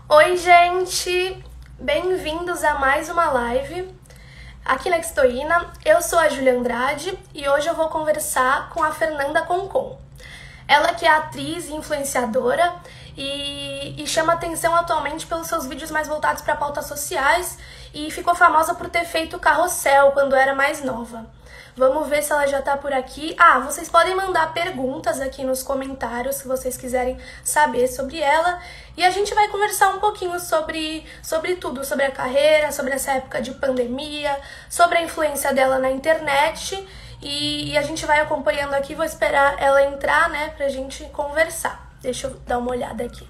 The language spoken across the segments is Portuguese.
Oi, gente! Bem-vindos a mais uma live aqui na Xtoína. Eu sou a Júlia Andrade e hoje eu vou conversar com a Fernanda Concon. Ela que é atriz e influenciadora e chama atenção atualmente pelos seus vídeos mais voltados para pautas sociais e ficou famosa por ter feito carrossel quando era mais nova. Vamos ver se ela já tá por aqui. Vocês podem mandar perguntas aqui nos comentários se vocês quiserem saber sobre ela. E a gente vai conversar um pouquinho sobre tudo, sobre a carreira, sobre essa época de pandemia, sobre a influência dela na internet. E a gente vai acompanhando aqui, vou esperar ela entrar, né, pra gente conversar. Deixa eu dar uma olhada aqui.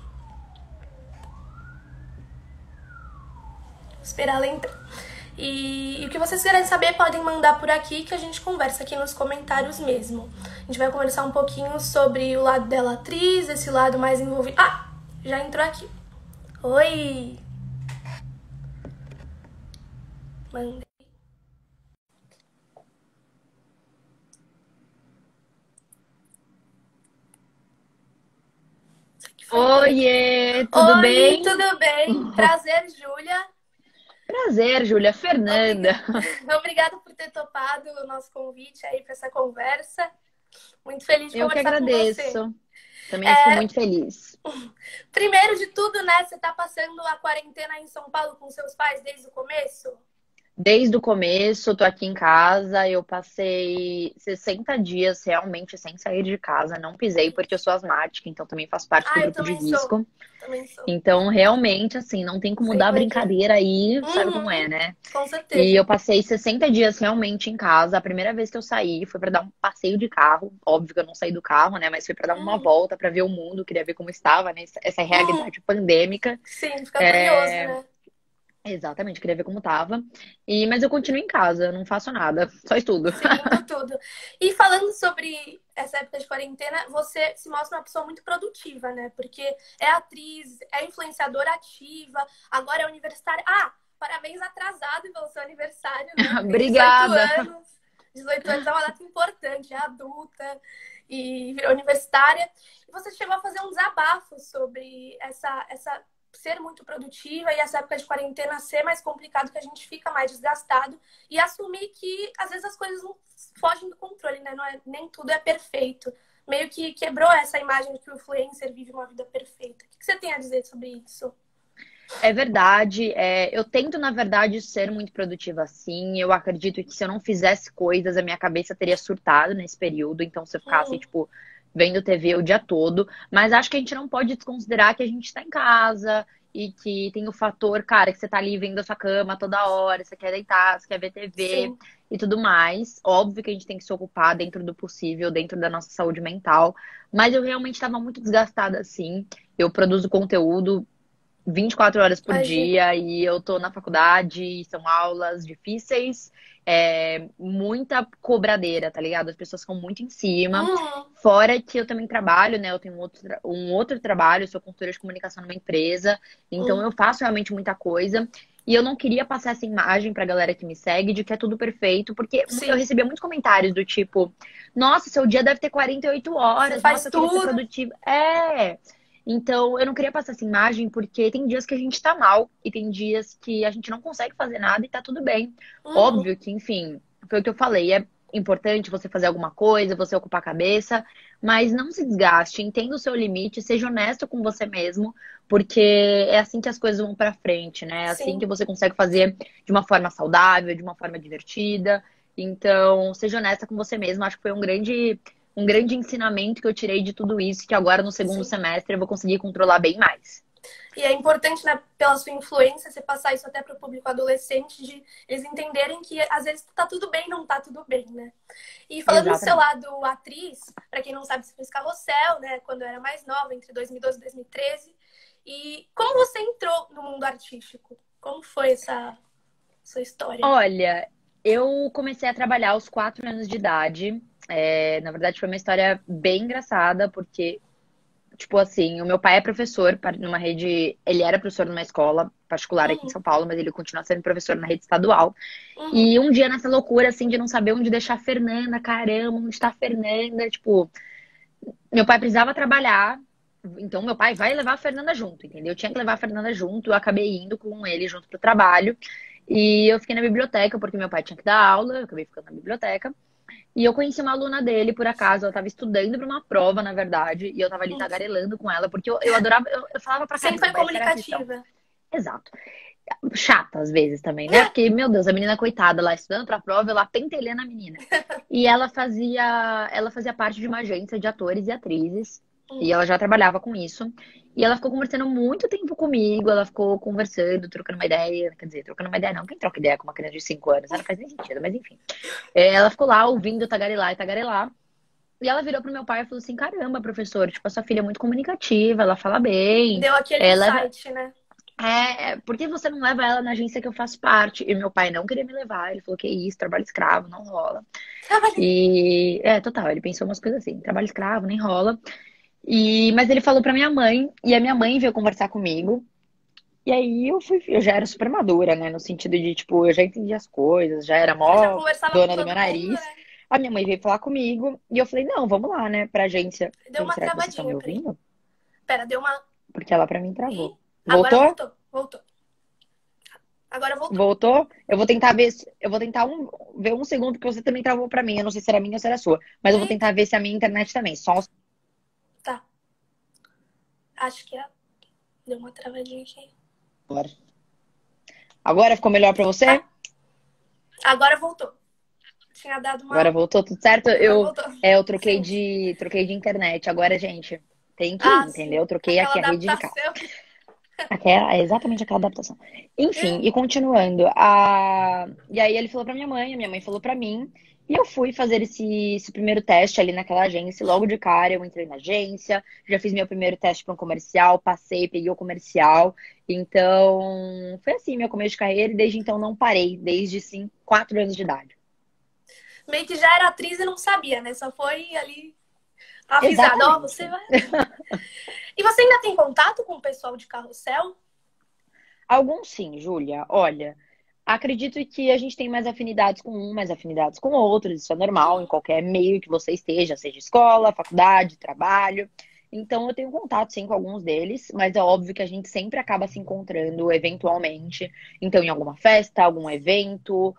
Vou esperar ela entrar. E o que vocês querem saber podem mandar por aqui que a gente conversa aqui nos comentários mesmo. A gente vai conversar um pouquinho sobre o lado dela atriz, esse lado mais envolvido. Já entrou aqui. Oi! Mandei. Oiê, tudo bem? Tudo bem? Prazer, Júlia. Prazer, Júlia. Fernanda. Obrigada por ter topado o nosso convite aí para essa conversa. Muito feliz de Eu que conversar com você. agradeço. Também fico muito feliz. Primeiro de tudo, né? Você tá passando a quarentena em São Paulo com seus pais desde o começo? Desde o começo, tô aqui em casa. Eu passei 60 dias realmente sem sair de casa. Não pisei porque eu sou asmática, então também faço parte do Eu grupo de também risco. sou. Também sou. Então, realmente, assim, não tem como Sei dar como é que é. brincadeira aí, sabe como é, né? Com certeza. E eu passei 60 dias realmente em casa. A primeira vez que eu saí foi pra dar um passeio de carro. Óbvio que eu não saí do carro, né? Mas foi pra dar uma volta, pra ver o mundo, queria ver como estava, né? Essa realidade pandêmica. Sim, fica curioso, né? Exatamente, queria ver como tava. Mas eu continuo em casa, eu não faço nada, só estudo. Sim, tudo. E falando sobre essa época de quarentena, você se mostra uma pessoa muito produtiva, né? Porque é atriz, é influenciadora ativa, agora é universitária. Parabéns atrasado pelo seu aniversário, né? Tem Obrigada. 18 anos. 18 anos é uma data importante, é adulta e virou universitária. E você chegou a fazer um desabafo sobre essa ser muito produtiva e essa época de quarentena ser mais complicado, que a gente fica mais desgastado e assumir que às vezes as coisas não fogem do controle, né? Nem tudo é perfeito. Meio que quebrou essa imagem de que o influencer vive uma vida perfeita. O que você tem a dizer sobre isso? É verdade, eu tento, na verdade, ser muito produtiva sim. Eu acredito que se eu não fizesse coisas, a minha cabeça teria surtado nesse período. Então, se eu ficasse, tipo, vendo TV o dia todo. Mas acho que a gente não pode desconsiderar que a gente tá em casa e que tem o fator, cara, que você tá ali vendo a sua cama toda hora, você quer deitar, você quer ver TV Sim. e tudo mais. Óbvio que a gente tem que se ocupar dentro do possível, dentro da nossa saúde mental. Mas eu realmente estava muito desgastada, assim. Eu produzo conteúdo 24 horas por dia e eu tô na faculdade, são aulas difíceis, muita cobradeira, tá ligado? As pessoas ficam muito em cima. Fora que eu também trabalho, né? Eu tenho um outro trabalho, eu sou consultora de comunicação numa empresa, então eu faço realmente muita coisa. E eu não queria passar essa imagem pra galera que me segue de que é tudo perfeito, porque eu recebia muitos comentários do tipo, nossa, seu dia deve ter 48 horas, Você faz nossa, eu queria ser tudo. produtiva. Então, eu não queria passar essa imagem porque tem dias que a gente tá mal e tem dias que a gente não consegue fazer nada e tá tudo bem. Óbvio que, enfim, foi o que eu falei, é importante você fazer alguma coisa, você ocupar a cabeça, mas não se desgaste, entenda o seu limite, seja honesto com você mesmo, porque é assim que as coisas vão pra frente, né? É assim que você consegue fazer de uma forma saudável, de uma forma divertida. Então, seja honesta com você mesmo, acho que foi um grande ensinamento que eu tirei de tudo isso, que agora no segundo semestre eu vou conseguir controlar bem mais. E é importante, né, pela sua influência, você passar isso até para o público adolescente, de eles entenderem que às vezes tá tudo bem, não tá tudo bem, né? E falando do seu lado atriz, para quem não sabe, você fez Carrossel, né, quando eu era mais nova, entre 2012 e 2013. E como você entrou no mundo artístico? Como foi essa sua história? Olha, eu comecei a trabalhar aos 4 anos de idade. Na verdade, foi uma história bem engraçada, porque, tipo assim, o meu pai é professor numa rede. Ele era professor numa escola particular aqui em São Paulo, mas ele continua sendo professor na rede estadual. E um dia, nessa loucura, assim, de não saber onde deixar a Fernanda, caramba, onde está a Fernanda? Tipo, meu pai precisava trabalhar, Então meu pai vai levar a Fernanda junto, entendeu? Eu tinha que levar a Fernanda junto, eu acabei indo com ele junto pro trabalho. E eu fiquei na biblioteca, porque meu pai tinha que dar aula, eu acabei ficando na biblioteca. E eu conheci uma aluna dele, por acaso, ela estava estudando para uma prova, na verdade, e eu estava ali Hum. tagarelando com ela, porque eu adorava, eu falava pra Sempre foi caramba, essa era a questão. comunicativa. Exato. Chata às vezes também, né? Porque, meu Deus, a menina coitada lá estudando pra prova, eu lá pentelhando a menina. E ela fazia parte de uma agência de atores e atrizes, e Hum. ela já trabalhava com isso. E ela ficou conversando muito tempo comigo, ela ficou conversando, trocando uma ideia, quer dizer, trocando uma ideia não, quem troca ideia com uma criança de 5 anos? Não faz nem sentido, mas enfim. Ela ficou lá ouvindo tagarelar e tagarelar. E ela virou pro meu pai e falou assim: caramba, professor, tipo, a sua filha é muito comunicativa, ela fala bem. Deu aquele Ela insight, né? por que você não leva ela na agência que eu faço parte? E meu pai não queria me levar. Ele falou que isso, trabalho escravo, não rola. Trabalhei. E total, ele pensou umas coisas assim, trabalho escravo, nem rola. Mas ele falou pra minha mãe, e a minha mãe veio conversar comigo. E aí eu já era super madura, né? No sentido de, tipo, eu já entendia as coisas, já era Você já mó conversava com dona do meu todo mundo, nariz. né? A minha mãe veio falar comigo e eu falei, não, vamos lá, né, pra agência. Deu Gente, uma será que vocês estão me travadinha, peraí. ouvindo? Pera, deu uma. Porque ela pra mim Ih, travou. agora Voltou? voltou. Voltou. Agora voltou. Voltou? Eu vou tentar ver, eu vou tentar ver um segundo, porque você também travou pra mim. Eu não sei se era minha ou se era sua. Mas eu vou Eita, tentar ver se é a minha internet também. tá. Acho que deu uma travadinha aqui. Agora. Agora ficou melhor pra você? Tá. Agora voltou. Tinha dado Agora uma. voltou tudo certo? Agora Eu, voltou. eu troquei Sim. de internet. Agora, gente, tem que ir, Ah, sim. entendeu? Eu troquei Aquela aqui a rede de casa. adaptação. É exatamente aquela adaptação. Enfim, e continuando. E aí ele falou pra minha mãe, a minha mãe falou pra mim. E eu fui fazer esse primeiro teste ali naquela agência. E logo de cara eu entrei na agência, já fiz meu primeiro teste para um comercial, passei, peguei o comercial. Então, foi assim meu começo de carreira e desde então não parei, desde sim, 4 anos de idade. Meio que já era atriz e não sabia, né? Só foi ali avisada. Ó, você Exatamente. vai. E você ainda tem contato com o pessoal de Carrossel? Alguns sim, Júlia. Olha, acredito que a gente tem mais afinidades com um, mais afinidades com outros. Isso é normal em qualquer meio que você esteja, seja escola, faculdade, trabalho. Então, eu tenho contato sim com alguns deles, mas é óbvio que a gente sempre acaba se encontrando eventualmente. Então, em alguma festa, algum evento,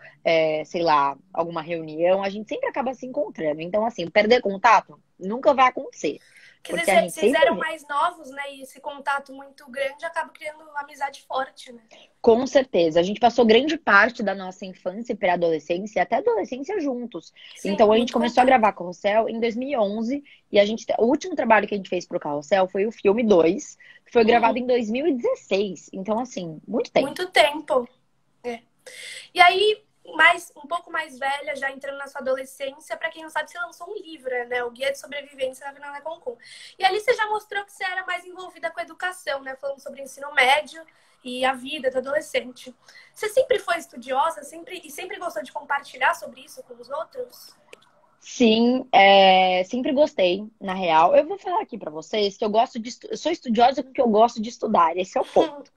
sei lá, alguma reunião, a gente sempre acaba se encontrando. Então, assim, perder contato nunca vai acontecer, Quer porque a dizer, gente vocês sempre eram vê. mais novos, né? E esse contato muito grande acaba criando uma amizade forte, né? Com certeza. A gente passou grande parte da nossa infância e pré-adolescência e até adolescência juntos. Sim, Então a gente muito começou a contato. gravar Carrossel em 2011 e o último trabalho que a gente fez pro Carrossel foi o filme 2, que foi gravado Uhum. em 2016. Então, assim, muito tempo. Muito tempo. É. E aí, um pouco mais velha, já entrando na sua adolescência, pra quem não sabe, você lançou um livro, né? O Guia de Sobrevivência na Fernanda Concon. E ali você já mostrou que você era mais envolvida com a educação, né? Falando sobre ensino médio e a vida do adolescente. Você sempre foi estudiosa, sempre gostou de compartilhar sobre isso com os outros? Sim, sempre gostei, na real. Eu vou falar aqui pra vocês que eu sou estudiosa com o que eu gosto de estudar, esse é o ponto.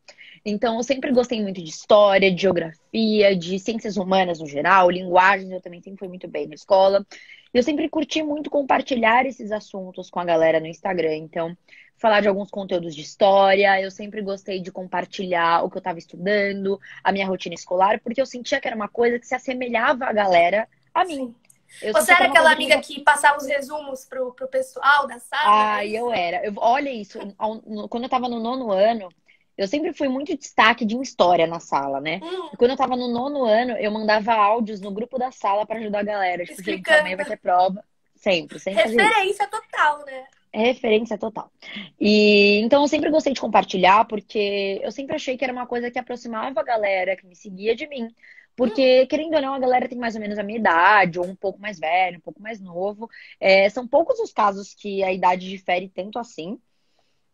Então, eu sempre gostei muito de história, de geografia, de ciências humanas no geral, linguagens, eu também sempre fui muito bem na escola. Eu sempre curti muito compartilhar esses assuntos com a galera no Instagram. Então, falar de alguns conteúdos de história, eu sempre gostei de compartilhar o que eu estava estudando, a minha rotina escolar, porque eu sentia que era uma coisa que se assemelhava à galera a mim. Sim. Eu Você sentia que era era uma aquela coisa que me. amiga que passava os resumos pro pessoal da sala, era Ai, eu isso? era. Olha isso, quando eu tava no nono ano, eu sempre fui muito destaque de história na sala, né? Hum, E quando eu tava no nono ano, eu mandava áudios no grupo da sala pra ajudar a galera. Tipo, gente, amanhã explicando. vai ter prova. Sempre fazia isso. Referência total, né? É referência total. E então eu sempre gostei de compartilhar, porque eu sempre achei que era uma coisa que aproximava a galera que me seguia de mim. Hum, Porque, querendo ou não, a galera tem mais ou menos a minha idade, ou um pouco mais velho, um pouco mais novo. São poucos os casos que a idade difere tanto assim.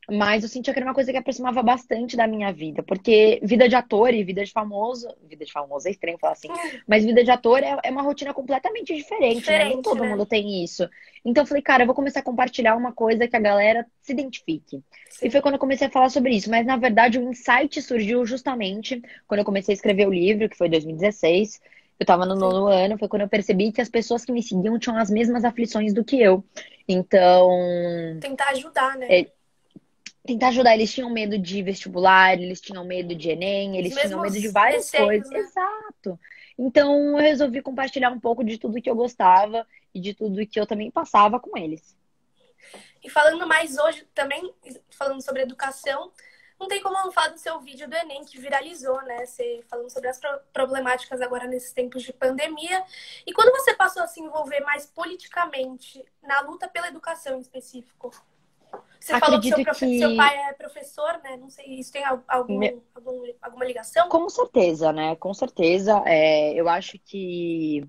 Mas eu sentia que era uma coisa que aproximava bastante da minha vida, porque vida de ator e vida de famoso é estranho falar assim, mas vida de ator é uma rotina completamente diferente, né? Nem diferente, todo né? mundo tem isso. Então eu falei, cara, eu vou começar a compartilhar uma coisa que a galera se identifique. E Sim. foi quando eu comecei a falar sobre isso, mas na verdade o insight surgiu justamente quando eu comecei a escrever o livro, que foi em 2016. Eu tava no Sim. nono ano, foi quando eu percebi que as pessoas que me seguiam tinham as mesmas aflições do que eu. Então, Tentar ajudar, né? é, tentar ajudar. Eles tinham medo de vestibular, eles tinham medo de Enem, Os eles tinham medo de mesmos várias receios, coisas. né? Exato. Então eu resolvi compartilhar um pouco de tudo que eu gostava e de tudo que eu também passava com eles. E falando mais hoje também, falando sobre educação, não tem como não falar do seu vídeo do Enem que viralizou, né? Você falando sobre as problemáticas agora nesses tempos de pandemia. E quando você passou a se envolver mais politicamente na luta pela educação em específico? Você falou que Acredito seu que pai é professor, né? Não sei, isso tem alguma ligação? com certeza, né? Com certeza. Eu acho que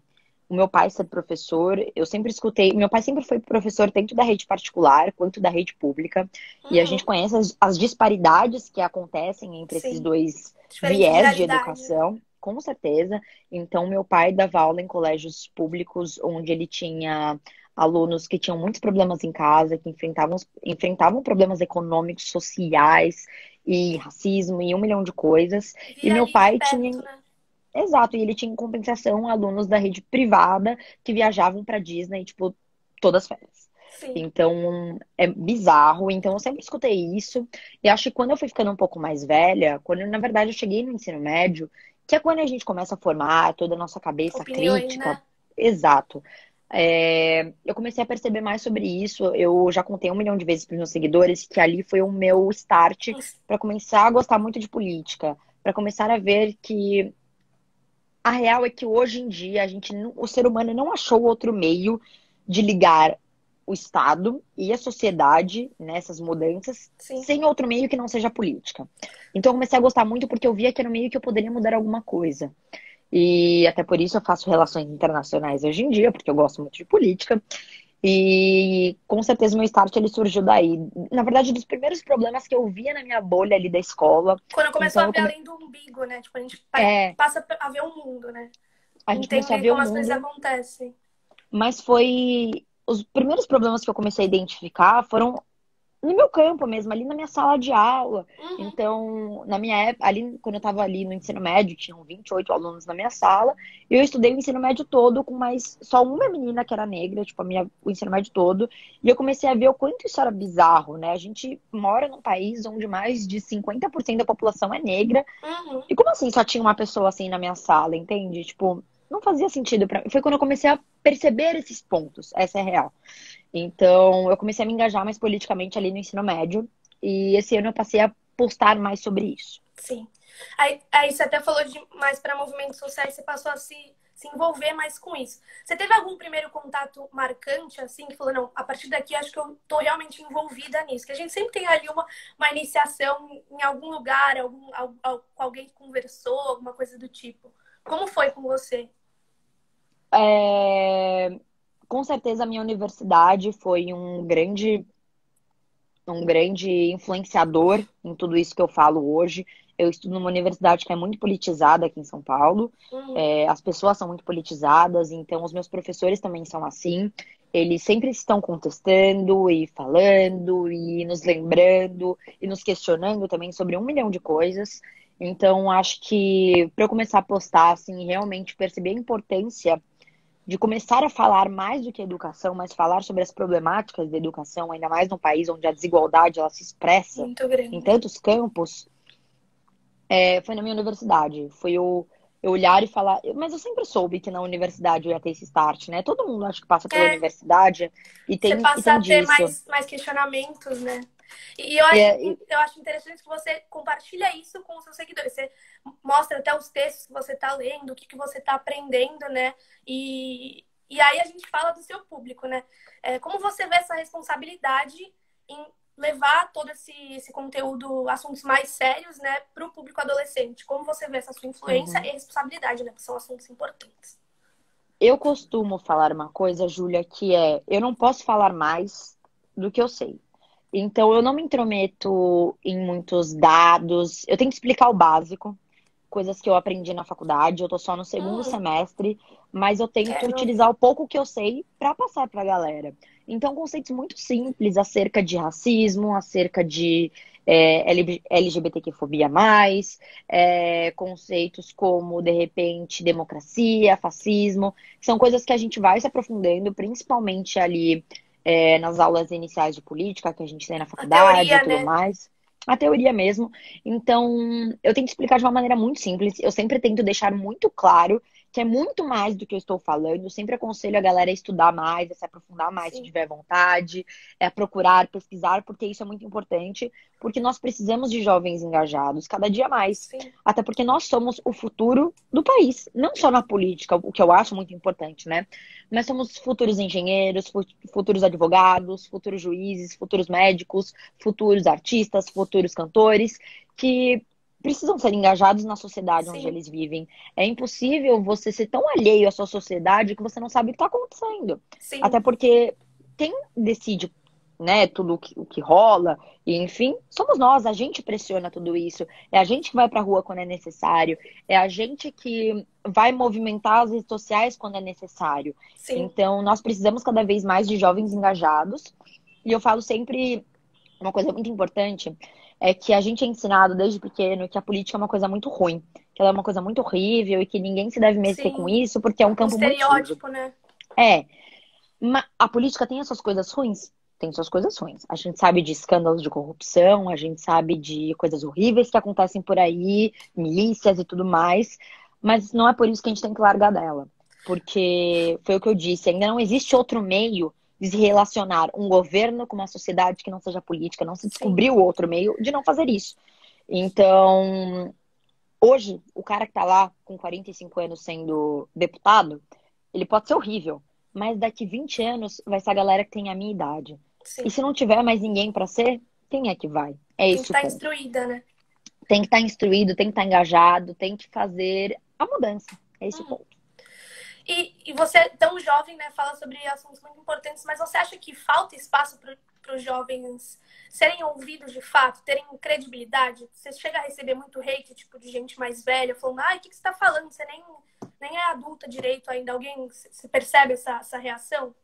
o meu pai ser professor, eu sempre escutei. Meu pai sempre foi professor tanto da rede particular quanto da rede pública. E a gente Uhum, conhece as disparidades que acontecem entre esses sim. dois Diferentes viés de realidades, né? educação, com certeza. Então, meu pai dava aula em colégios públicos, onde ele tinha alunos que tinham muitos problemas em casa, que enfrentavam problemas econômicos, sociais e racismo e um milhão de coisas. E Via meu ali de pai tinha perto, né? Exato, e ele tinha em compensação alunos da rede privada que viajavam pra Disney, tipo, todas as férias. Sim. Então, é bizarro. Então, eu sempre escutei isso. E acho que quando eu fui ficando um pouco mais velha, quando na verdade eu cheguei no ensino médio, que é quando a gente começa a formar toda a nossa cabeça Opiniões, crítica, né? exato. Eu comecei a perceber mais sobre isso. Eu já contei um milhão de vezes para os meus seguidores que ali foi o meu start para começar a gostar muito de política, para começar a ver que a real é que hoje em dia o ser humano não achou outro meio de ligar o Estado e a sociedade nessas mudanças Sim. sem outro meio que não seja a política. Então eu comecei a gostar muito porque eu via que era um meio que eu poderia mudar alguma coisa. E até por isso eu faço relações internacionais hoje em dia, porque eu gosto muito de política. E com certeza o meu start ele surgiu daí. Na verdade, dos primeiros problemas que eu via na minha bolha ali da escola. Quando começou Então a ver além do umbigo, né? Tipo, a gente é, passa a ver o mundo, né? a gente começou a Entender ver o como as coisas mundo. acontecem. Mas foi. Os primeiros problemas que eu comecei a identificar foram no meu campo mesmo, ali na minha sala de aula. Uhum. Então, na minha época, ali, quando eu estava ali no ensino médio, tinham 28 alunos na minha sala. E eu estudei o ensino médio todo com mais só uma menina que era negra, tipo, o ensino médio todo. E eu comecei a ver o quanto isso era bizarro, né? A gente mora num país onde mais de 50% da população é negra. Uhum. E como assim só tinha uma pessoa assim na minha sala, entende? Tipo, não fazia sentido pra mim. Foi quando eu comecei a perceber esses pontos, essa é a real. Então, eu comecei a me engajar mais politicamente ali no ensino médio. E esse ano eu passei a postar mais sobre isso. Sim. Aí você até falou de mais para movimentos sociais, você passou a se envolver mais com isso. Você teve algum primeiro contato marcante, assim, que falou, não, a partir daqui acho que eu tô realmente envolvida nisso? Que a gente sempre tem ali uma iniciação em algum lugar, com alguém que conversou, alguma coisa do tipo. Como foi com você? É, Com certeza a minha universidade foi um grande influenciador em tudo isso que eu falo hoje. Eu estudo numa universidade que é muito politizada aqui em São Paulo. Uhum. As pessoas são muito politizadas, então os meus professores também são assim. Eles sempre estão contestando e falando e nos lembrando e nos questionando também sobre um milhão de coisas. Então, acho que para eu começar a postar, assim, realmente perceber a importância de começar a falar mais do que educação, mas falar sobre as problemáticas da educação, ainda mais num país onde a desigualdade ela se expressa Muito em grande. tantos campos, foi na minha universidade. Foi eu olhar e falar. Mas eu sempre soube que na universidade eu ia ter esse start, né? Todo mundo acho que passa pela É, universidade você e passa tem a ter disso. mais questionamentos, né? E E, é- e- eu acho interessante que você compartilha isso com os seus seguidores. Você mostra até os textos que você está lendo, o que você está aprendendo, né? E aí a gente fala do seu público, né? Como você vê essa responsabilidade em levar todo esse conteúdo, assuntos mais sérios, né, para o público adolescente? Como você vê essa sua influência Uhum. e responsabilidade, né? Que são assuntos importantes. Eu costumo falar uma coisa, Júlia, que eu não posso falar mais do que eu sei. Então, eu não me intrometo em muitos dados. Eu tenho que explicar o básico, coisas que eu aprendi na faculdade. Eu tô só no segundo Hum, semestre, mas eu tento quero. utilizar o pouco que eu sei para passar para a galera. Então, conceitos muito simples acerca de racismo, acerca de LGBTQ-fobia+, conceitos como, de repente, democracia, fascismo. São coisas que a gente vai se aprofundando, principalmente ali. nas aulas iniciais de política que a gente tem na A faculdade e teoria, tudo né? mais. A teoria mesmo. Então, eu tento explicar de uma maneira muito simples. Eu sempre tento deixar muito claro que é muito mais do que eu estou falando. Eu sempre aconselho a galera a estudar mais, a se aprofundar mais se Sim, tiver vontade, a procurar, pesquisar, porque isso é muito importante, porque nós precisamos de jovens engajados cada dia mais. sim, Até porque nós somos o futuro do país, não só na política, o que eu acho muito importante, né? Mas somos futuros engenheiros, futuros advogados, futuros juízes, futuros médicos, futuros artistas, futuros cantores, que precisam ser engajados na sociedade onde sim, eles vivem. É impossível você ser tão alheio à sua sociedade que você não sabe o que está acontecendo. sim. Até porque quem decide, né, tudo o que rola, e enfim, somos nós, a gente pressiona tudo isso. É a gente que vai pra rua quando é necessário, é a gente que vai movimentar as redes sociais quando é necessário. Sim. Então, nós precisamos cada vez mais de jovens engajados. E eu falo sempre uma coisa muito importante é que a gente é ensinado desde pequeno que a política é uma coisa muito ruim, que ela é uma coisa muito horrível e que ninguém se deve meter com Sim, isso porque é um um campo muito sujo. estereótipo, né? É, a política tem as suas coisas ruins? Tem suas coisas ruins. A gente sabe de escândalos de corrupção, a gente sabe de coisas horríveis que acontecem por aí, milícias e tudo mais, mas não é por isso que a gente tem que largar dela. Porque foi o que eu disse, ainda não existe outro meio de se relacionar um governo com uma sociedade que não seja política, não se Sim. descobriu outro meio de não fazer isso. Então, hoje, o cara que tá lá com 45 anos sendo deputado, ele pode ser horrível, mas daqui 20 anos vai ser a galera que tem a minha idade. E Sim. se não tiver mais ninguém pra ser, quem é que vai? É Tem que esse o estar ponto. instruída, né? Tem que estar instruído, tem que estar engajado, tem que fazer a mudança. É esse o Hum. ponto. E você, tão jovem, né, fala sobre assuntos muito importantes, mas você acha que falta espaço para os jovens serem ouvidos de fato, terem credibilidade? Você chega a receber muito hate, tipo, de gente mais velha, falando, ai, o que você está falando? Você nem é adulta direito ainda. Alguém, você percebe essa reação?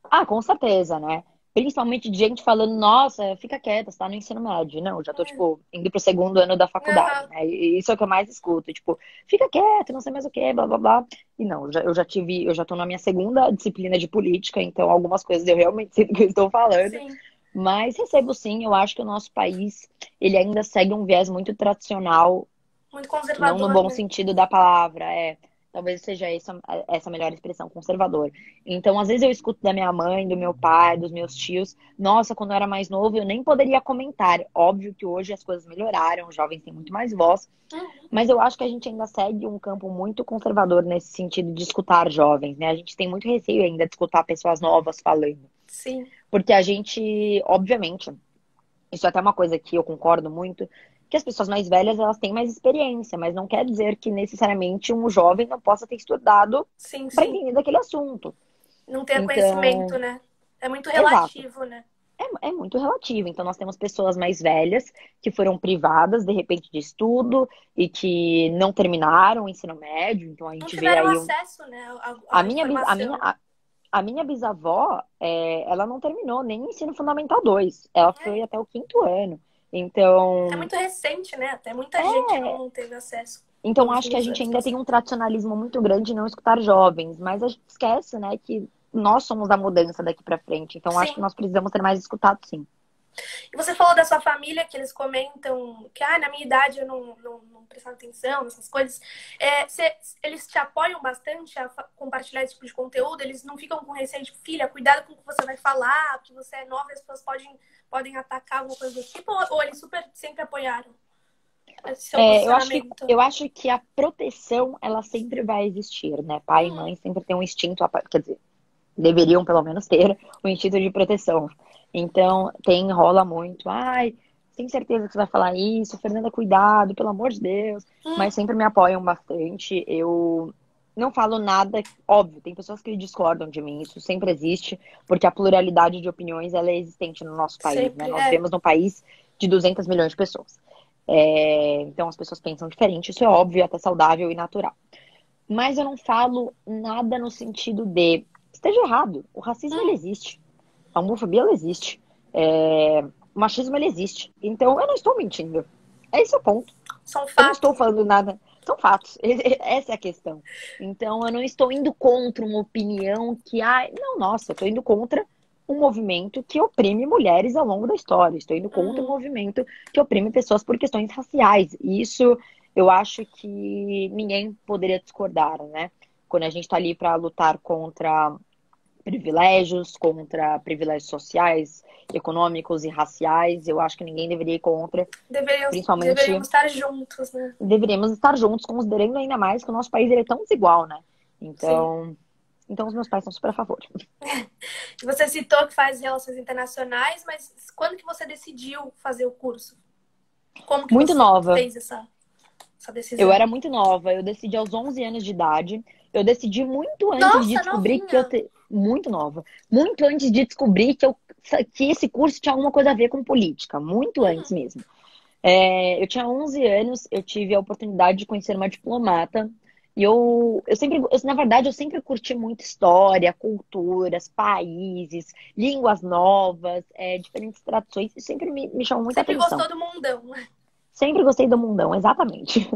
Ah, com certeza, né? Principalmente de gente falando, nossa, fica quieta, você tá no ensino médio. Não, já tô, tipo, indo pro segundo ano da faculdade, Aham, né? E isso é o que eu mais escuto, tipo, fica quieto, não sei mais o quê, blá, blá, blá. E não, eu já tô na minha segunda disciplina de política, então algumas coisas eu realmente sei do que eu estou falando. sim. Mas recebo sim, eu acho que o nosso país, ele ainda segue um viés muito tradicional, Muito não no conservador, bom né? sentido da palavra, é. Talvez seja essa a melhor expressão, conservador. Então, às vezes eu escuto da minha mãe, do meu pai, dos meus tios, nossa, quando eu era mais novo eu nem poderia comentar. Óbvio que hoje as coisas melhoraram, os jovens têm muito mais voz, Uhum, mas eu acho que a gente ainda segue um campo muito conservador nesse sentido de escutar jovens, né? A gente tem muito receio ainda de escutar pessoas novas falando. sim. Porque a gente, obviamente, isso é até uma coisa que eu concordo muito, que as pessoas mais velhas elas têm mais experiência, mas não quer dizer que necessariamente um jovem não possa ter estudado Sim, para sim. entender daquele assunto. Não ter conhecimento, Então, né? É muito exato. relativo, né? É muito relativo. Então, nós temos pessoas mais velhas que foram privadas, de repente, de estudo e que não terminaram o ensino médio. Então, a Não gente vê tiveram aí acesso, né, a à minha, bis- a minha, informação. a minha bisavó, ela não terminou nem o ensino fundamental 2. Ela foi É, até o quinto ano. é Então, muito recente, né? Até muita gente é, não teve acesso então, nos acho que a últimos gente ainda tem anos. um tradicionalismo muito grande em não escutar jovens, mas a gente esquece, né, que nós somos a mudança daqui para frente. Então, acho que Sim. nós precisamos ser mais escutados, sim. E você falou da sua família, que eles comentam que, na minha idade eu não prestava atenção nessas coisas. Eles te apoiam bastante a compartilhar esse tipo de conteúdo? Eles não ficam com receio de, filha, cuidado com o que você vai falar, porque você é nova e as pessoas podem atacar alguma coisa do tipo? Ou eles super sempre apoiaram esse seu posicionamento? Eu acho que a proteção, ela sempre vai existir, né? Pai e Uhum. mãe sempre têm um instinto, quer dizer, deveriam pelo menos ter o instinto de proteção. Então, rola muito. Ai, tem certeza que você vai falar isso? Fernanda, cuidado, pelo amor de Deus. Mas sempre me apoiam bastante. Eu não falo nada, óbvio, tem pessoas que discordam de mim, isso sempre existe, porque a pluralidade de opiniões ela é existente no nosso país, né? Sempre, Nós vivemos num país de 200 milhões de pessoas. Então as pessoas pensam diferente, isso é óbvio, até saudável e natural. Mas eu não falo nada no sentido de esteja errado. O racismo ele existe. A homofobia ela existe. O machismo ele existe. Então eu não estou mentindo. Esse é o ponto. são Eu não estou fatos, né? falando nada. São fatos. Essa é a questão. Então eu não estou indo contra uma opinião que, não, nossa, eu estou indo contra um movimento que oprime mulheres ao longo da história. Estou indo contra um movimento que oprime pessoas por questões raciais. E isso eu acho que ninguém poderia discordar, né? Quando a gente está ali para lutar contra privilégios sociais, econômicos e raciais, eu acho que ninguém deveria ir contra. Deveríamos Principalmente estar juntos, né? deveríamos estar juntos, considerando ainda mais que o nosso país ele é tão desigual, né? Sim. Então os meus pais são super a favor. Você citou que faz relações internacionais, mas quando que você decidiu fazer o curso? Como que Muito você nova. fez essa Eu decisão? era muito nova, eu decidi aos 11 anos de idade. Eu decidi muito antes de Nossa, descobrir que eu novinha! te... muito nova, muito antes de descobrir que esse curso tinha alguma coisa a ver com política, muito antes Hum, mesmo. Eu tinha 11 anos, eu tive a oportunidade de conhecer uma diplomata. E na verdade, eu sempre curti muito história, culturas, países, línguas novas, diferentes tradições. Isso sempre me chamou muita sempre atenção. gostou do mundão, né? Sempre gostei do mundão, exatamente.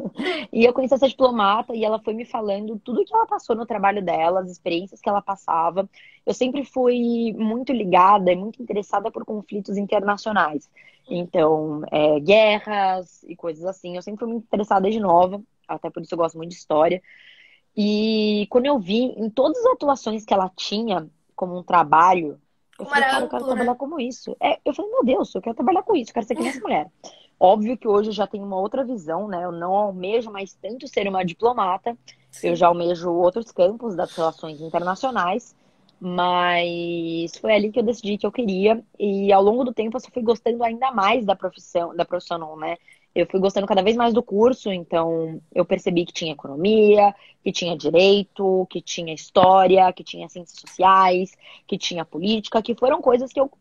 E eu conheci essa diplomata e ela foi me falando tudo que ela passou no trabalho dela, as experiências que ela passava. Eu sempre fui muito ligada e muito interessada por conflitos internacionais. Então, guerras e coisas assim. Eu sempre fui muito interessada desde nova, até por isso eu gosto muito de história. E quando eu vi em todas as atuações que ela tinha como um trabalho, eu Como falei, era cara, eu quero amplo, né? trabalhar como isso. Eu falei, meu Deus, eu quero trabalhar com isso, eu quero ser que nem essa mulher. Óbvio que hoje eu já tenho uma outra visão, né? Eu não almejo mais tanto ser uma diplomata, eu Sim. já almejo outros campos das relações internacionais, mas foi ali que eu decidi que eu queria, e ao longo do tempo eu só fui gostando ainda mais da profissão não, né? Eu fui gostando cada vez mais do curso, então eu percebi que tinha economia, que tinha direito, que tinha história, que tinha ciências sociais, que tinha política, que foram coisas que eu.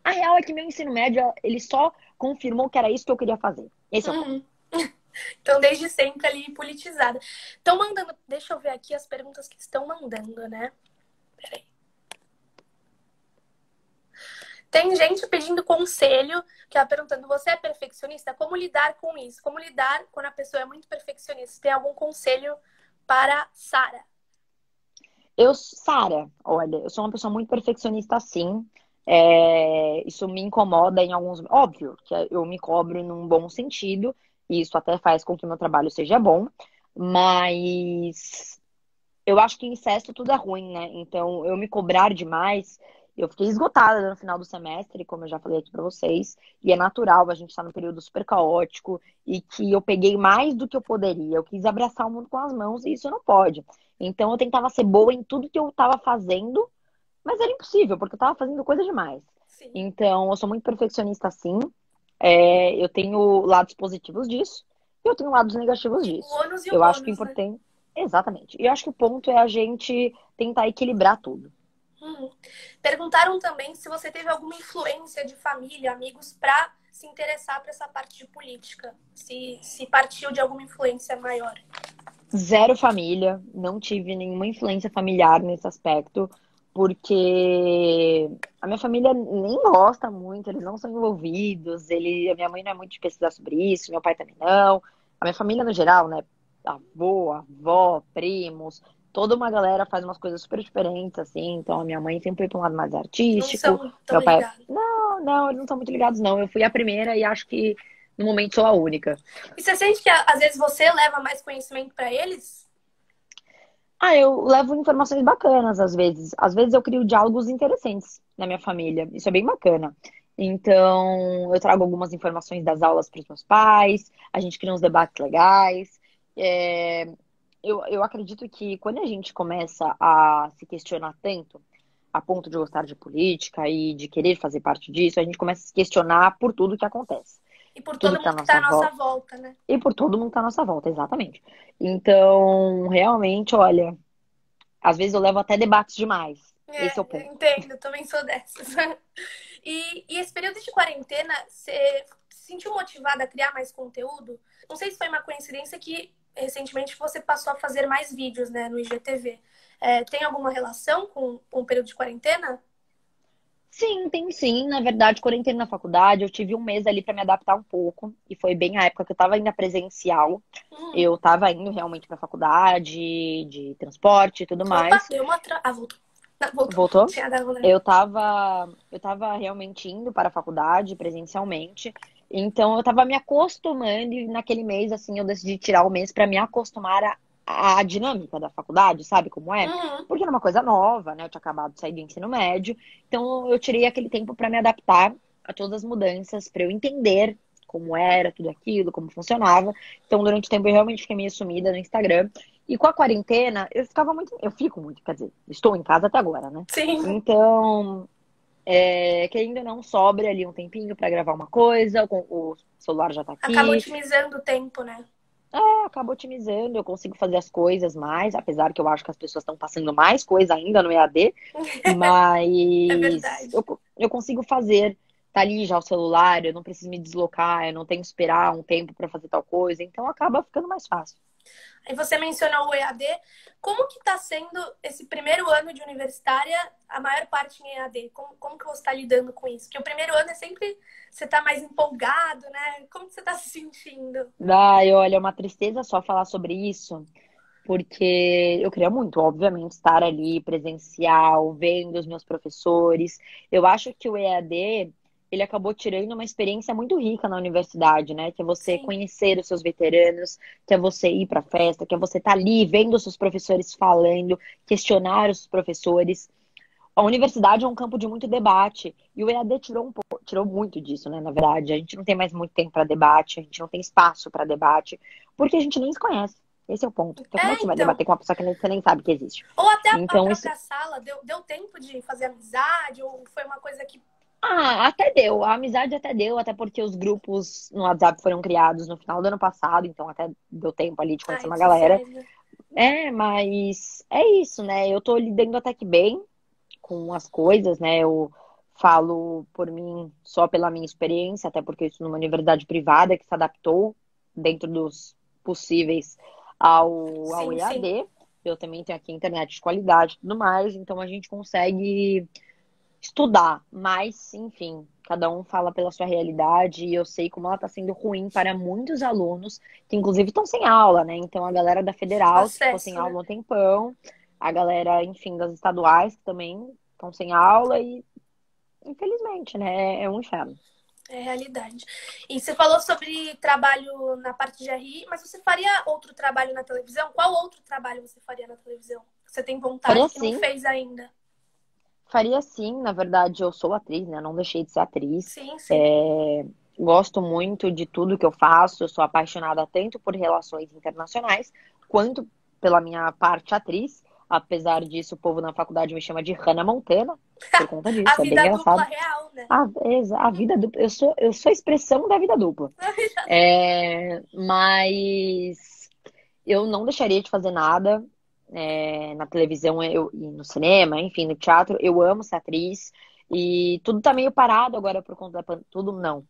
A real é que meu ensino médio, ele só confirmou que era isso que eu queria fazer. Esse é o ponto. Uhum. Então, desde sempre ali politizada. Estão mandando. Deixa eu ver aqui as perguntas que estão mandando, né? Peraí. Tem gente pedindo conselho, que ela perguntando: você é perfeccionista? Como lidar com isso? Como lidar quando a pessoa é muito perfeccionista? Tem algum conselho para Sara? Sara, olha, eu sou uma pessoa muito perfeccionista, sim. Isso me incomoda em alguns. Óbvio que eu me cobro num bom sentido, e isso até faz com que o meu trabalho seja bom, mas eu acho que em excesso tudo é ruim, né? Então, eu me cobrar demais, eu fiquei esgotada no final do semestre, como eu já falei aqui pra vocês, e é natural, a gente tá num período super caótico e que eu peguei mais do que eu poderia. Eu quis abraçar o mundo com as mãos e isso não pode. Então, eu tentava ser boa em tudo que eu tava fazendo, mas era impossível, porque eu tava fazendo coisa demais. Sim. Então, eu sou muito perfeccionista, sim. Eu tenho lados positivos disso e eu tenho lados negativos O disso. ônus e o Eu acho que o bônus, né? importante. Exatamente. E eu acho que o ponto é a gente tentar equilibrar tudo. Uhum. Perguntaram também se você teve alguma influência de família, amigos, para se interessar por essa parte de política. Se partiu de alguma influência maior. Zero família, não tive nenhuma influência familiar nesse aspecto, porque a minha família nem gosta muito, eles não são envolvidos, a minha mãe não é muito de pesquisar sobre isso, meu pai também não. A minha família no geral, né? Avô, avó, primos, toda uma galera faz umas coisas super diferentes, assim. Então a minha mãe sempre foi para um lado mais Não artístico, são tão meu pai. ligados. Não, eles não são muito ligados, não. Eu fui a primeira e acho que no momento sou a única. E você sente que às vezes você leva mais conhecimento para eles? Eu levo informações bacanas às vezes. Às vezes eu crio diálogos interessantes na minha família. Isso é bem bacana. Então, eu trago algumas informações das aulas para os meus pais, a gente cria uns debates legais. É, eu acredito que quando a gente começa a se questionar tanto, a ponto de gostar de política e de querer fazer parte disso, a gente começa a se questionar por tudo que acontece. E por Tudo todo que está à mundo que está nossa à nossa volta. volta, né? E por todo mundo que está à nossa volta, exatamente. Então, realmente, olha. Às vezes eu levo até debates demais. Esse é o Eu ponto. entendo, eu também sou dessas. E esse período de quarentena, você se sentiu motivada a criar mais conteúdo? Não sei se foi uma coincidência que recentemente você passou a fazer mais vídeos, né, no IGTV. Tem alguma relação com o período de quarentena? Sim, tem sim. Na verdade, quando eu entrei na faculdade, eu tive um mês ali para me adaptar um pouco. E foi bem a época que eu estava ainda presencial. Hum. Eu estava indo realmente para a faculdade, de transporte e tudo Opa, mais. deu uma voltou. Não, voltou. Voltou? Tinha dado, né? Eu tava realmente indo para a faculdade presencialmente, então eu tava me acostumando e naquele mês, assim, eu decidi tirar o mês para me acostumar à dinâmica da faculdade, sabe como é? Uhum. Porque era uma coisa nova, né? Eu tinha acabado de sair do ensino médio, então eu tirei aquele tempo para me adaptar a todas as mudanças, para eu entender como era tudo aquilo, como funcionava. Então, durante o tempo eu realmente fiquei meio sumida no Instagram. E com a quarentena, eu fico muito, quer dizer, estou em casa até agora, né? Sim. Então, querendo ou não, sobra ali um tempinho para gravar uma coisa, o celular já tá Acaba aqui, otimizando o tempo, né? acaba otimizando, eu consigo fazer as coisas mais, apesar que eu acho que as pessoas estão passando mais coisa ainda no EAD, É mas verdade. eu consigo fazer, tá ali já o celular, eu não preciso me deslocar, eu não tenho que esperar um tempo para fazer tal coisa, então acaba ficando mais fácil. Aí você mencionou o EAD. Como que está sendo esse primeiro ano de universitária, a maior parte em EAD? Como que você está lidando com isso? Porque o primeiro ano é sempre você está mais empolgado, né? Como que você está se sentindo? Ai, olha, é uma tristeza só falar sobre isso, porque eu queria muito, obviamente, estar ali presencial, vendo os meus professores. Eu acho que o EAD, ele acabou tirando uma experiência muito rica na universidade, né? Que é você Sim, conhecer os seus veteranos, que é você ir para festa, que é você estar ali vendo os seus professores falando, questionar os professores. A universidade é um campo de muito debate e o EAD tirou muito disso, né? Na verdade, a gente não tem mais muito tempo para debate, a gente não tem espaço para debate, porque a gente nem se conhece. Esse é o ponto. Então, como é que você vai então. debater com uma pessoa que você nem sabe que existe? Ou até a Então, isso. própria sala, deu tempo de fazer amizade? Ou foi uma coisa que. Até deu. A amizade até deu, até porque os grupos no WhatsApp foram criados no final do ano passado, então até deu tempo ali de conhecer Ai, uma isso galera. facilita. Mas é isso, né? Eu tô lidando até que bem com as coisas, né? Eu falo por mim só pela minha experiência, até porque eu estou numa universidade privada que se adaptou dentro dos possíveis ao Sim, sim. EAD. Eu também tenho aqui internet de qualidade e tudo mais, então a gente consegue estudar, mas, enfim, cada um fala pela sua realidade e eu sei como ela está sendo ruim para muitos alunos, que inclusive estão sem aula, né? Então a galera da federal que ficou sem Acesso, né? aula um tempão, a galera, enfim, das estaduais que também estão sem aula e, infelizmente, né? É um inferno. É realidade. E você falou sobre trabalho na parte de RI, mas você faria outro trabalho na televisão? Qual outro trabalho você faria na televisão? Você tem Faria vontade que não sim, fez ainda? faria sim. Na verdade, eu sou atriz, né? Não deixei de ser atriz. Sim, sim. É, gosto muito de tudo que eu faço. Eu sou apaixonada tanto por relações internacionais quanto pela minha parte atriz. Apesar disso, o povo na faculdade me chama de Hannah Montana por conta A disso. É bem vida dupla engraçado. real, né? A vida dupla. Eu sou a expressão da vida dupla. Mas eu não deixaria de fazer nada na televisão e no cinema, enfim, no teatro. Eu amo ser atriz e tudo tá meio parado agora por conta da tudo não,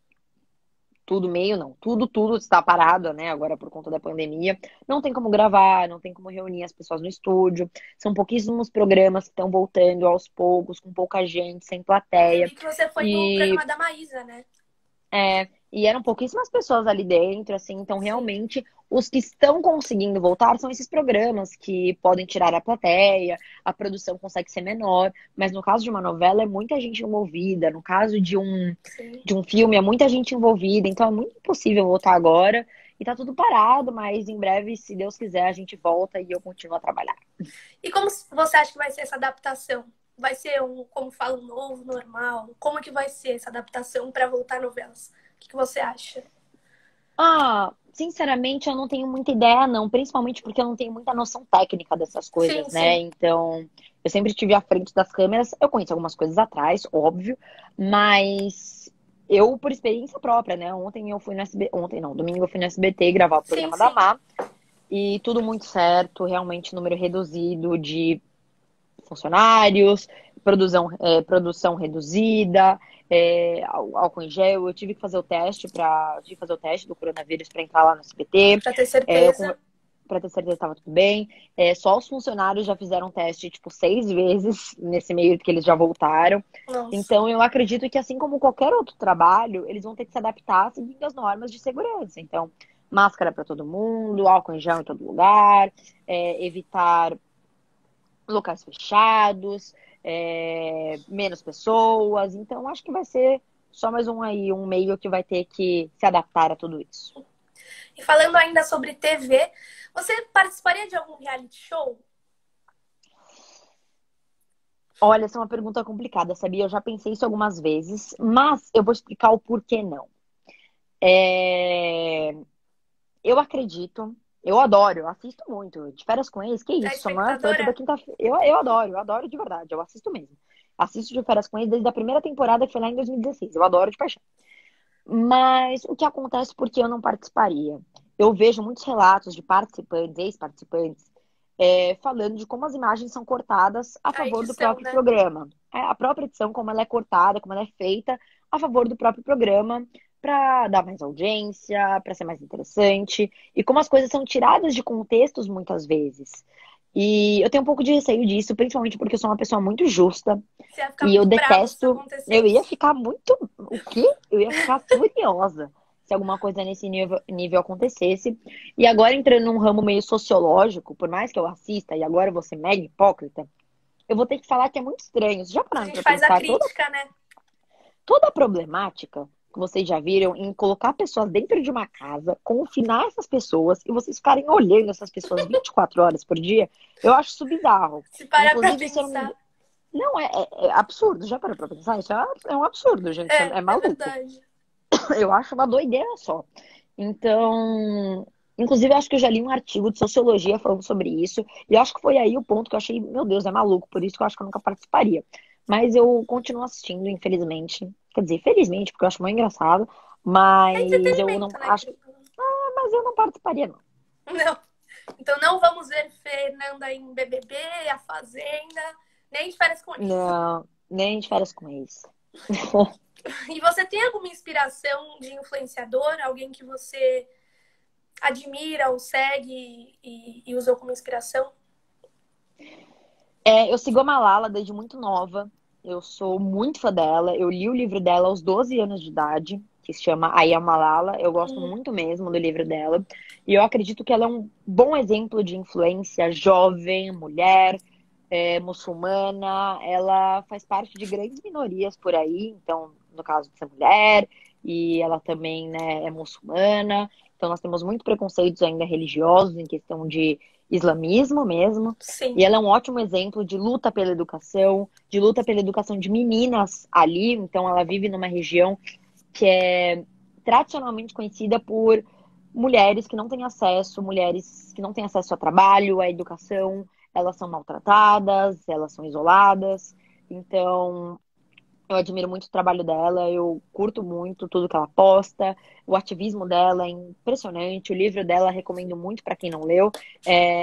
tudo meio não, tudo está parado, né? Agora por conta da pandemia. Não tem como gravar, não tem como reunir as pessoas no estúdio. São pouquíssimos programas que estão voltando aos poucos, com pouca gente, sem Eu plateia. vi que você foi no E programa da Maísa, né? e eram pouquíssimas pessoas ali dentro, assim, então Sim. realmente os que estão conseguindo voltar são esses programas que podem tirar a plateia, a produção consegue ser menor, mas no caso de uma novela é muita gente envolvida, no caso Sim. de um filme é muita gente envolvida, então é muito impossível voltar agora e tá tudo parado, mas em breve, se Deus quiser, a gente volta e eu continuo a trabalhar. E como você acha que vai ser essa adaptação? Vai ser como fala, um novo, normal? Como que vai ser essa adaptação para voltar a novelas? O que você acha? Sinceramente, eu não tenho muita ideia, não. Principalmente porque eu não tenho muita noção técnica dessas Sim, coisas, né? sim. Então, eu sempre estive à frente das câmeras. Eu conheço algumas coisas atrás, óbvio. Mas eu, por experiência própria, né? Ontem eu fui no SBT. Ontem não, domingo eu fui no SBT gravar o Sim, programa da sim. Má. E tudo muito certo, realmente número reduzido de funcionários, produção reduzida, álcool em gel. Eu tive que fazer o teste do coronavírus para entrar lá no SBT. Para ter É, certeza. para ter certeza que estava tudo bem. Só os funcionários já fizeram teste, tipo, 6 vezes nesse meio que eles já voltaram. Nossa. Então, eu acredito que, assim como qualquer outro trabalho, eles vão ter que se adaptar seguindo as normas de segurança. Então, máscara para todo mundo, álcool em gel em todo lugar, evitar locais fechados, menos pessoas. Então, acho que vai ser só mais um meio que vai ter que se adaptar a tudo isso. E falando ainda sobre TV, você participaria de algum reality show? Olha, essa é uma pergunta complicada, sabia? Eu já pensei isso algumas vezes, mas eu vou explicar o porquê não. É, Eu acredito, eu adoro, eu assisto muito. De Férias com Ex, que É isso, sou a maior fã toda espectadora? quinta-feira. Eu adoro de verdade, eu assisto mesmo. Assisto de Férias com Ex desde a primeira temporada, que foi lá em 2016. Eu adoro de paixão. Mas o que acontece porque eu não participaria? Eu vejo muitos relatos de participantes, ex-participantes, falando de como as imagens são cortadas a A favor do edição, próprio né? programa. A própria edição, como ela é cortada, como ela é feita a favor do próprio programa, para dar mais audiência, para ser mais interessante, e como as coisas são tiradas de contextos muitas vezes. E eu tenho um pouco de receio disso, principalmente porque eu sou uma pessoa muito justa. Você ia ficar E eu muito bravo se isso detesto. Eu ia acontecesse. ficar muito. O quê? Eu ia ficar furiosa se alguma coisa nesse nível acontecesse. E agora entrando num ramo meio sociológico, por mais que eu assista, e agora eu vou ser mega hipócrita, eu vou ter que falar que é muito estranho. Vocês já A pararam gente pra faz a pensar toda, crítica, né? toda a problemática que vocês já viram em colocar pessoas dentro de uma casa, confinar essas pessoas e vocês ficarem olhando essas pessoas 24 horas por dia? Eu acho isso bizarro. Se parar pra Inclusive, se eu não me pensar. engano. Não, é absurdo. Já parou pra pensar? Isso é um absurdo, gente. Isso é É maluco. verdade. Eu acho uma doideira só. Então, inclusive, eu acho que eu já li um artigo de sociologia falando sobre isso. E eu acho que foi aí o ponto que eu achei, meu Deus, é maluco. Por isso que eu acho que eu nunca participaria. Mas eu continuo assistindo, infelizmente. Quer dizer, felizmente, porque eu acho muito engraçado. É Mas eu não entretenimento, né? acho. Mas eu não participaria, não. Não. Então não vamos ver Fernanda em BBB, A Fazenda, nem de férias com isso. Não, nem de férias com isso. E você tem alguma inspiração de influenciador? Alguém que você admira ou segue e usou como inspiração? Eu sigo a Malala desde muito nova. Eu sou muito fã dela. Eu li o livro dela aos 12 anos de idade, que se chama Aí a Malala. Eu gosto Hum, muito mesmo do livro dela. E eu acredito que ela é um bom exemplo de influência jovem, mulher, muçulmana. Ela faz parte de grandes minorias por aí. Então, no caso de ser mulher, e ela também, né, é muçulmana. Então, nós temos muito preconceitos ainda religiosos em questão de islamismo mesmo. sim, E ela é um ótimo exemplo de luta pela educação de meninas ali. Então, ela vive numa região que é tradicionalmente conhecida por mulheres que não têm acesso a trabalho, à educação, elas são maltratadas, elas são isoladas. Então, eu admiro muito o trabalho dela, eu curto muito tudo que ela posta, o ativismo dela é impressionante, o livro dela recomendo muito para quem não leu.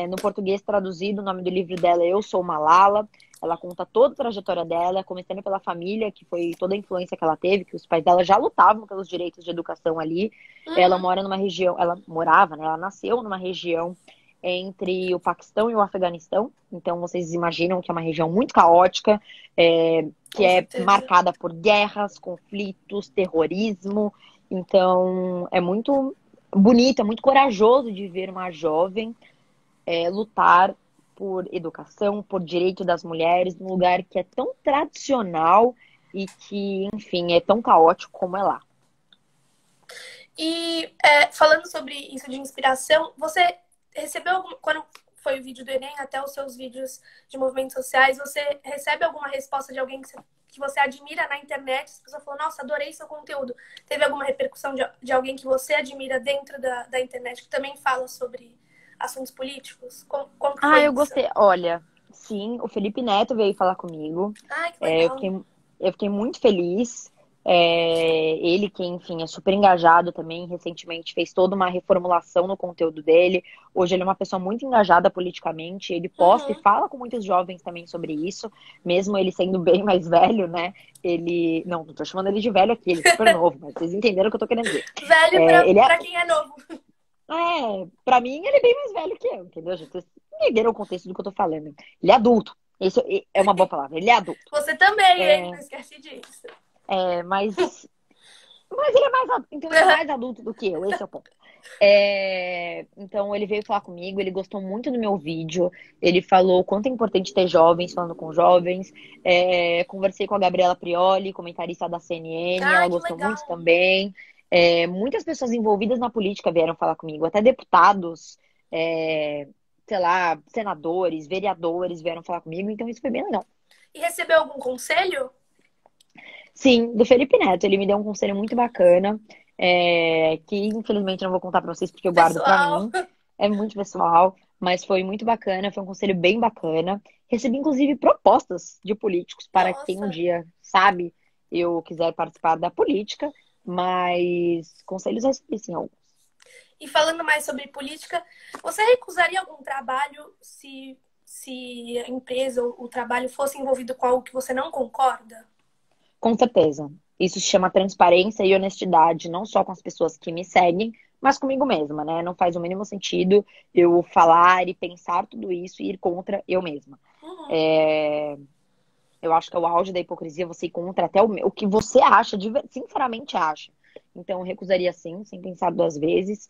No português traduzido, o nome do livro dela é Eu Sou Malala. Ela conta toda a trajetória dela, começando pela família, que foi toda a influência que ela teve, que os pais dela já lutavam pelos direitos de educação ali. Ela uhum, mora numa região, ela morava, né? Ela nasceu numa região entre o Paquistão e o Afeganistão. Então vocês imaginam que é uma região muito caótica, que com é certeza. marcada por guerras, conflitos, terrorismo. Então é muito bonito, é muito corajoso de ver uma jovem lutar por educação, por direito das mulheres, num lugar que é tão tradicional e que, enfim, é tão caótico como é lá. E falando sobre isso de inspiração, você recebeu algum, quando foi o vídeo do Enem, até os seus vídeos de movimentos sociais, você recebe alguma resposta de alguém que você admira na internet? A pessoa falou, nossa, adorei seu conteúdo. Teve alguma repercussão de alguém que você admira dentro da internet, que também fala sobre assuntos políticos? Como que Ah, foi eu isso? gostei. Olha, sim, o Felipe Neto veio falar comigo. Ai, que É, eu legal. fiquei, eu fiquei muito feliz. Ele, que, enfim, é super engajado também, recentemente fez toda uma reformulação no conteúdo dele. Hoje ele é uma pessoa muito engajada politicamente. Ele posta e Uhum. fala com muitos jovens também sobre isso, mesmo ele sendo bem mais velho, né? Ele. Não tô chamando ele de velho aqui, ele é super novo, mas vocês entenderam o que eu tô querendo dizer. Velho Ele é. pra quem é novo. Pra mim, ele é bem mais velho que eu, entendeu, gente? Vocês entenderam o contexto do que eu tô falando. Ele é adulto. Isso é uma boa palavra. Ele é adulto. Você também, hein? É, Não esquece disso. mas ele é mais adulto. Então ele é mais adulto do que eu. Esse é o ponto. Então ele veio falar comigo, ele gostou muito do meu vídeo, ele falou o quanto é importante ter jovens falando com jovens. Conversei com a Gabriela Prioli, comentarista da CNN, ela Ai, que gostou muito legal. também. Muitas pessoas envolvidas na política vieram falar comigo, até deputados, é, sei lá, senadores, vereadores vieram falar comigo, então isso foi bem legal. E recebeu algum conselho? Sim, do Felipe Neto. Ele me deu um conselho muito bacana, que infelizmente não vou contar pra vocês porque eu guardo pra Pessoal, mim. É muito pessoal, mas foi muito bacana, foi um conselho bem bacana. Recebi, inclusive, propostas de políticos para quem um nossa. dia, sabe, eu quiser participar da política, mas conselhos eu recebi, sim, alguns. E falando mais sobre política, você recusaria algum trabalho se a empresa ou o trabalho fosse envolvido com algo que você não concorda? Com certeza. Isso se chama transparência e honestidade, não só com as pessoas que me seguem, mas comigo mesma, né? Não faz o mínimo sentido eu falar e pensar tudo isso e ir contra eu mesma. Uhum. É, Eu acho que é o auge da hipocrisia você ir contra até o que você acha, sinceramente acha. Então, eu recusaria sim, sem pensar duas vezes.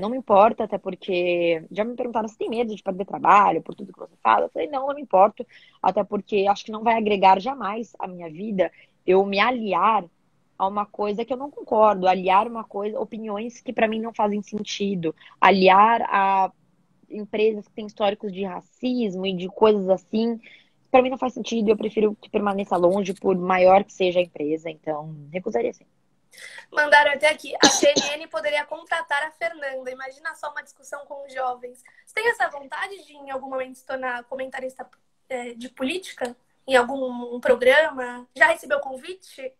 Não me importa, até porque já me perguntaram se tem medo de perder trabalho por tudo que você fala. Eu falei, não, não me importo, até porque acho que não vai agregar jamais à minha vida eu me aliar a uma coisa que eu não concordo, aliar uma coisa, opiniões que para mim não fazem sentido, aliar a empresas que têm históricos de racismo e de coisas assim. Para mim não faz sentido, eu prefiro que permaneça longe, por maior que seja a empresa. Então, recusaria sim. Mandaram até aqui. A CNN poderia contratar a Fernanda. Imagina só uma discussão com os jovens. Você tem essa vontade de, em algum momento, se tornar comentarista de política? Em algum programa? Já recebeu convite?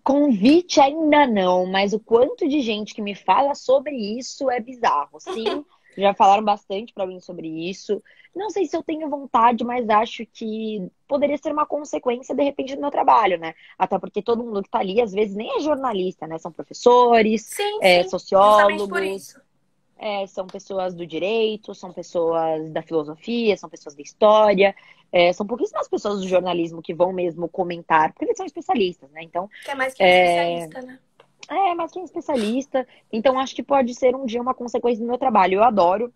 Convite ainda não, mas o quanto de gente que me fala sobre isso é bizarro. Sim, já falaram bastante para mim sobre isso. Não sei se eu tenho vontade, mas acho que poderia ser uma consequência, de repente, do meu trabalho, né? Até porque todo mundo que tá ali, às vezes, nem é jornalista, né? São professores, Sim, sim. Justamente por sociólogos, isso. são pessoas do direito, são pessoas da filosofia, são pessoas da história, são pouquíssimas pessoas do jornalismo que vão mesmo comentar, porque eles são especialistas, né? Então, Que é mais que um é, especialista, né? mais que um especialista. Então, acho que pode ser um dia uma consequência do meu trabalho. Eu adoro.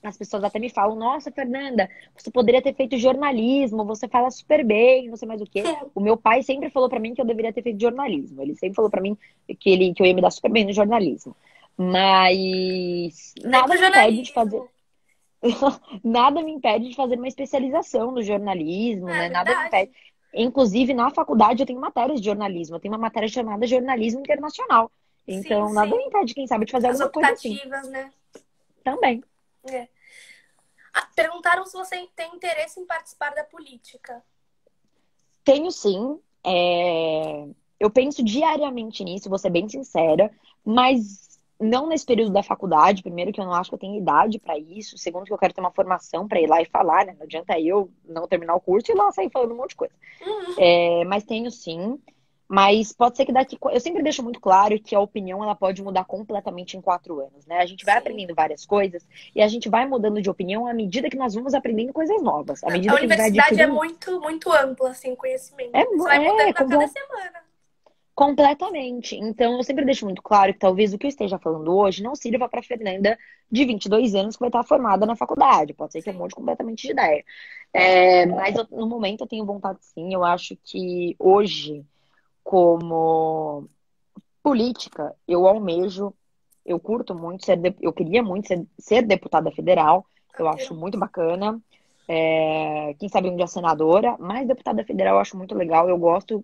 As pessoas até me falam, nossa, Fernanda, você poderia ter feito jornalismo, você fala super bem, não sei mais o quê. O meu pai sempre falou pra mim que eu deveria ter feito jornalismo. Ele sempre falou pra mim que eu ia me dar super bem no jornalismo. Mas Vem nada pro me impede de fazer. jornalismo. Nada me impede de fazer uma especialização no jornalismo, É né? Nada me impede. verdade. Inclusive, na faculdade, eu tenho matérias de jornalismo. Eu tenho uma matéria chamada Jornalismo Internacional. Sim, Então, nada me sim. impede, quem sabe, de fazer As alguma coisa assim. optativas, né? Também. É. Ah, perguntaram se você tem interesse em participar da política. Tenho sim. Eu penso diariamente nisso, vou ser bem sincera, mas não nesse período da faculdade. Primeiro, que eu não acho que eu tenho idade para isso. Segundo, que eu quero ter uma formação para ir lá e falar, né? Não adianta eu não terminar o curso e lá sair falando um monte de coisa. Uhum. Mas tenho sim. Mas pode ser que daqui. Eu sempre deixo muito claro que a opinião ela pode mudar completamente em 4 anos, né? A gente vai Sim. aprendendo várias coisas e a gente vai mudando de opinião à medida que nós vamos aprendendo coisas novas, à A medida que a gente vai universidade é adquirindo. muito, muito ampla, assim, o conhecimento. É, Você vai mudando é a cada comple- semana. completamente. Então, eu sempre deixo muito claro que talvez o que eu esteja falando hoje não sirva para Fernanda de 22 anos que vai estar formada na faculdade. Pode ser que eu Sim. mude completamente de ideia. Mas no momento eu tenho vontade sim. Eu acho que hoje, como política, eu almejo, eu curto muito eu queria muito ser deputada federal, eu acho Carteirão. muito bacana. Quem sabe um dia senadora, mas deputada federal eu acho muito legal. Eu gosto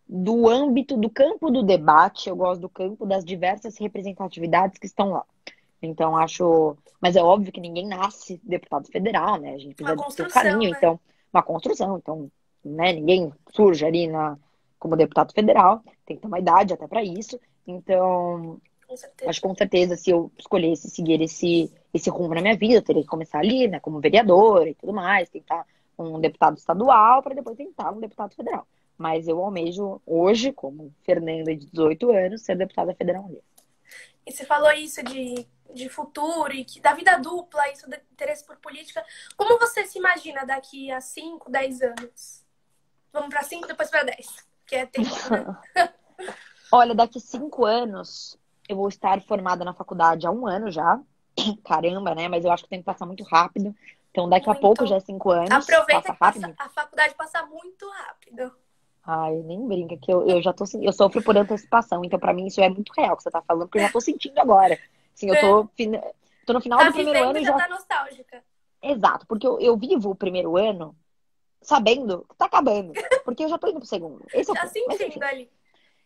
do âmbito, do campo do debate, eu gosto do campo das diversas representatividades que estão lá. Então, acho. Mas é óbvio que ninguém nasce deputado federal, né? A gente Uma precisa ter um construção, caminho, né? então, uma construção. Então, né? Ninguém surge ali como deputado federal, tem que ter uma idade até para isso. Então, Com acho certeza. que com certeza, se eu escolhesse seguir esse rumo na minha vida, eu teria que começar ali, né? Como vereadora e tudo mais, tentar um deputado estadual para depois tentar um deputado federal. Mas eu almejo hoje, como Fernanda de 18 anos, ser deputada federal mesmo. E você falou isso de futuro e da vida dupla, isso do interesse por política. Como você se imagina daqui a 5, 10 anos? Vamos para 5, depois para 10, que é tempo, né? Olha, daqui 5 anos, eu vou estar formada na faculdade há um ano já. Caramba, né? Mas eu acho que o tempo passa muito rápido. Então, daqui a pouco Muito. já é 5 anos. Aproveita Passa que passa, rápido. a faculdade passa muito rápido. Ai, nem brinca, que eu já tô, eu sofro por antecipação. Então, pra mim, isso é muito real que você tá falando, porque eu já tô sentindo agora. Assim, eu É, tô no final tá do primeiro vivendo ano e e já já. tá nostálgica. Exato, porque eu vivo o primeiro ano sabendo que tá acabando. Porque eu já tô indo pro segundo. Esse é o Já ponto. Mas sentindo enfim. ali.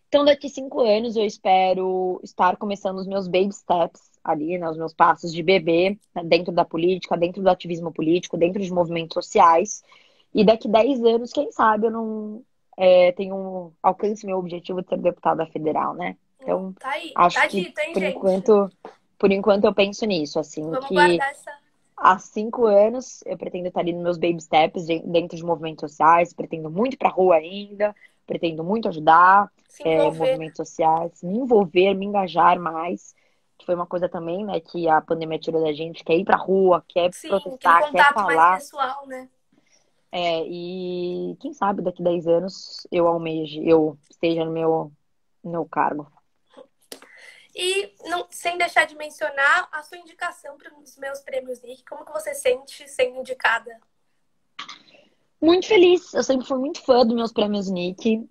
Então, daqui 5 anos, eu espero estar começando os meus baby steps ali, né? Os meus passos de bebê, né, dentro da política, dentro do ativismo político, dentro de movimentos sociais. E daqui 10 anos, quem sabe, eu não alcance meu objetivo de ser deputada federal, né? Então, Tá aí. acho Tá que dito, hein, gente? por enquanto eu penso nisso, assim, Vamos que guardar essa. há 5 anos eu pretendo estar ali nos meus baby steps dentro de movimentos sociais, pretendo muito ir pra rua ainda, pretendo muito ajudar Se envolver. movimentos sociais, me envolver, me engajar mais, que foi uma coisa também, né, que a pandemia tirou da gente, quer ir pra rua, quer Sim, aquele protestar, quer contato mais falar. pessoal, né? E quem sabe daqui 10 anos eu esteja no meu cargo. E não, sem deixar de mencionar a sua indicação para um dos meus prêmios Nick. Como que você sente sendo indicada? Muito feliz, eu sempre fui muito fã dos meus prêmios Nick.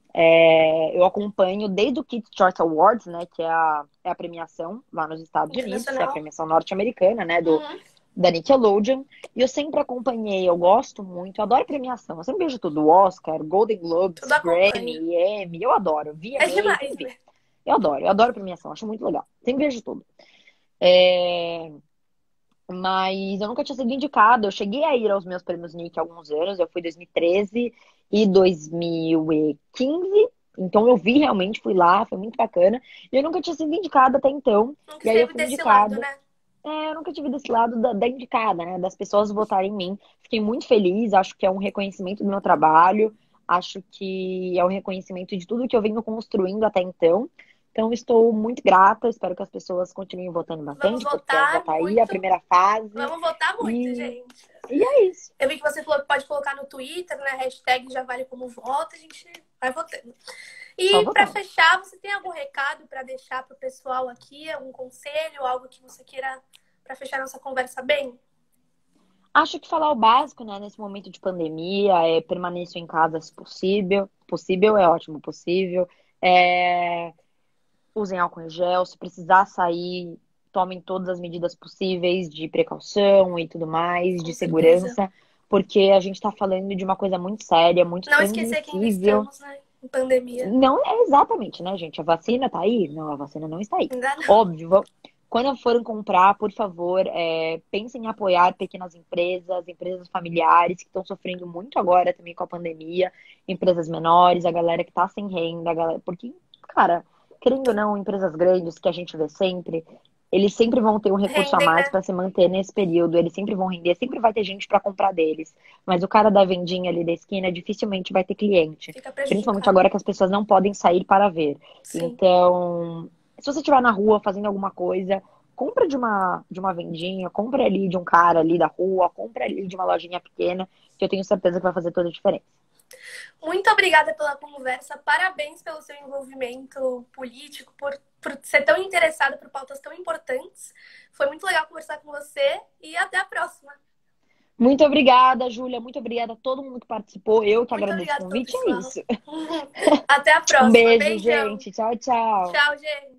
Eu acompanho desde o Kids Choice Awards, né, que é a premiação lá nos Estados Unidos, que é a Internacional? premiação norte-americana, né, Uhum. da Nickelodeon. E eu sempre acompanhei, eu gosto muito, eu adoro premiação. Eu sempre vejo tudo, Oscar, Golden Tudo Globes, acompanho. Grammy, Emmy, eu adoro. É VMA, demais, enfim. né? Eu adoro premiação, acho muito legal. Sempre vejo tudo. É, Mas eu nunca tinha sido indicada. Eu cheguei a ir aos meus prêmios Nick há alguns anos. Eu fui em 2013 e 2015. Então eu vi realmente, fui lá, foi muito bacana. E eu nunca tinha sido indicada até então. Nunca E aí eu esteve fui desse lado, indicada. né? Eu nunca tive desse lado da indicada, né? Das pessoas votarem em mim. Fiquei muito feliz, acho que é um reconhecimento do meu trabalho, acho que é um reconhecimento de tudo que eu venho construindo até então. Então, estou muito grata, espero que as pessoas continuem votando Vamos bastante, porque ainda votar tá aí a muito. primeira fase. Vamos votar muito, E, gente. e é isso. Eu vi que você falou que pode colocar no Twitter, né? Hashtag já vale como voto. A gente vai votando. Só E para votando. fechar, você tem algum recado para deixar para o pessoal aqui? Algum conselho, algo que você queira para fechar nossa conversa bem? Acho que falar o básico, né, nesse momento de pandemia, permaneçam em casa se possível. Possível é ótimo, possível. É, Usem álcool em gel, se precisar sair, tomem todas as medidas possíveis de precaução e tudo mais, Com de certeza. segurança, porque a gente está falando de uma coisa muito séria, muito Não esquecer que ainda transmissível. estamos, né, em pandemia. Não é exatamente, né, gente? A vacina tá aí? Não, a vacina não está aí. Ainda não. Óbvio, quando forem comprar, por favor, pensem em apoiar pequenas empresas, empresas familiares que estão sofrendo muito agora também com a pandemia, empresas menores, a galera que tá sem renda, a galera... porque, cara, querendo ou não, empresas grandes que a gente vê sempre, eles sempre vão ter um recurso a Rendem, mais né? para se manter nesse período, eles sempre vão render, sempre vai ter gente para comprar deles. Mas o cara da vendinha ali da esquina dificilmente vai ter cliente, Fica principalmente prejudicado. agora que as pessoas não podem sair para ver. Sim. Então, se você estiver na rua fazendo alguma coisa, compra de uma vendinha, compra ali de um cara ali da rua, compra ali de uma lojinha pequena, que eu tenho certeza que vai fazer toda a diferença. Muito obrigada pela conversa. Parabéns pelo seu envolvimento político, por ser tão interessado por pautas tão importantes. Foi muito legal conversar com você e até a próxima. Muito obrigada, Júlia. Muito obrigada a todo mundo que participou. Eu que Muito agradeço o obrigada pelo convite. É pessoal. isso. Até a Um próxima. beijo, Beijão. gente. Tchau, tchau. Tchau, gente.